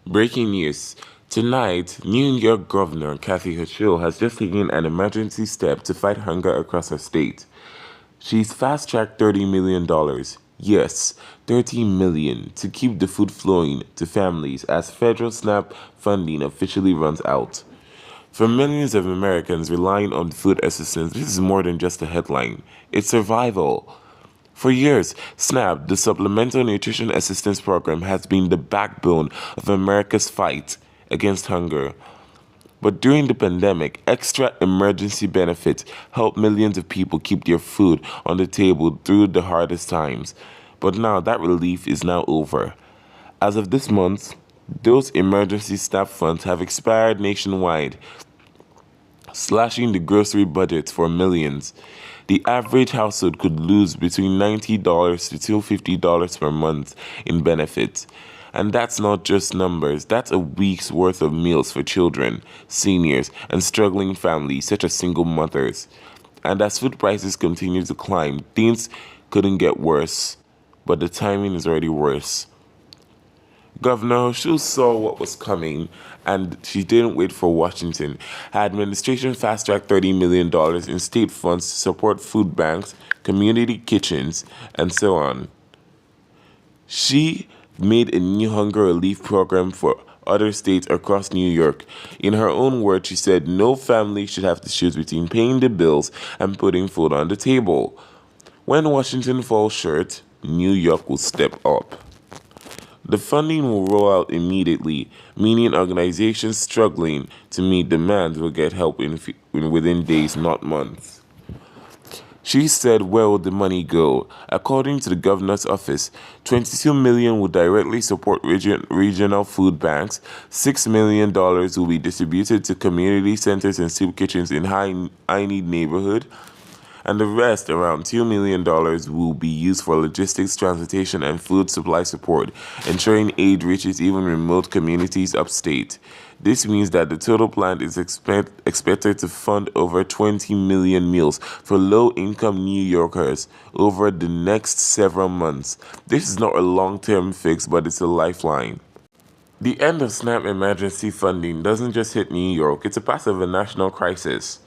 Breaking news. Tonight, New York Governor Kathy Hochul has just taken an emergency step to fight hunger across her state. She's fast-tracked $30 million. Yes, $30 million to keep the food flowing to families as federal SNAP funding officially runs out. For millions of Americans relying on food assistance, this is more than just a headline. It's survival. For years, SNAP, the Supplemental Nutrition Assistance Program, has been the backbone of America's fight against hunger. But during the pandemic, extra emergency benefits helped millions of people keep their food on the table through the hardest times. But now that relief is now over. As of this month, those emergency SNAP funds have expired nationwide, slashing the grocery budget for millions. The average household could lose between $90 to $250 per month in benefits. And that's not just numbers, that's a week's worth of meals for children, seniors, and struggling families such as single mothers. And as food prices continue to climb, things couldn't get worse, but the timing is already worse. Governor Hochul saw what was coming, and she didn't wait for Washington. Her administration fast-tracked $30 million in state funds to support food banks, community kitchens, and so on. She made a new hunger relief program for other states across New York. In her own words, she said no family should have to choose between paying the bills and putting food on the table. When Washington falls short, New York will step up. The funding will roll out immediately, meaning organizations struggling to meet demands will get help within days, not months. She said, where will the money go? According to the governor's office, $22 million will directly support regional food banks, $6 million will be distributed to community centers and soup kitchens in high-need neighborhoods, and the rest, around $2 million, will be used for logistics, transportation, and food supply support, ensuring aid reaches even remote communities upstate. This means that the total plan is expected to fund over 20 million meals for low-income New Yorkers over the next several months. This is not a long-term fix, but it's a lifeline. The end of SNAP emergency funding doesn't just hit New York, it's a part of a national crisis.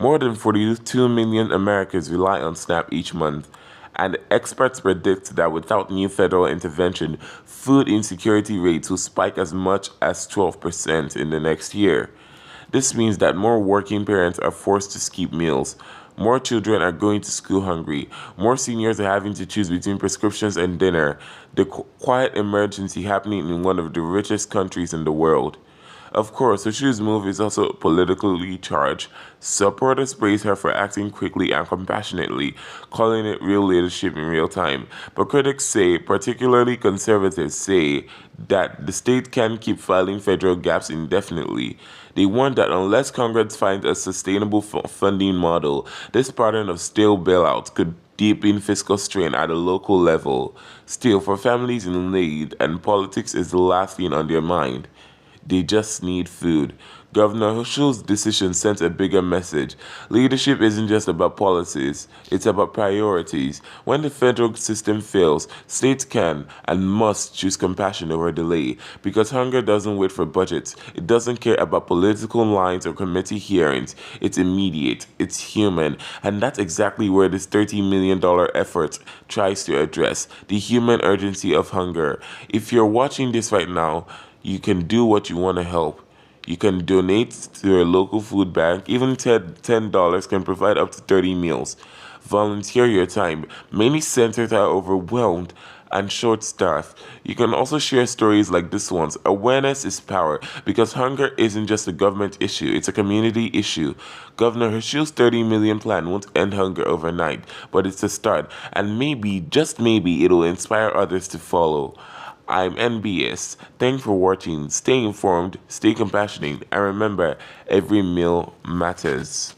More than 42 million Americans rely on SNAP each month, and experts predict that without new federal intervention, food insecurity rates will spike as much as 12% in the next year. This means that more working parents are forced to skip meals, more children are going to school hungry, more seniors are having to choose between prescriptions and dinner, the quiet emergency happening in one of the richest countries in the world. Of course, Hochul's move is also politically charged. Supporters praise her for acting quickly and compassionately, calling it real leadership in real time. But critics say, particularly conservatives say, that the state can't keep filing federal gaps indefinitely. They warn that unless Congress finds a sustainable funding model, this pattern of stale bailouts could deepen fiscal strain at a local level. Still, for families in need, and politics is the last thing on their mind. They just need food. Governor Hochul's decision sent a bigger message. Leadership isn't just about policies, it's about priorities. When the federal system fails, states can and must choose compassion over delay. Because hunger doesn't wait for budgets. It doesn't care about political lines or committee hearings. It's immediate, it's human, and that's exactly where this $30 million effort tries to address the human urgency of hunger. If you're watching this right now, you can do what you want to help. You can donate to your local food bank. Even $10 can provide up to 30 meals. Volunteer your time. Many centers are overwhelmed and short-staffed. You can also share stories like this one's. Awareness is power, because hunger isn't just a government issue, it's a community issue. Governor Hochul's 30 million plan won't end hunger overnight, but it's a start, and maybe, just maybe, it'll inspire others to follow. I'm NBS. Thanks for watching. Stay informed, stay compassionate, and remember, every meal matters.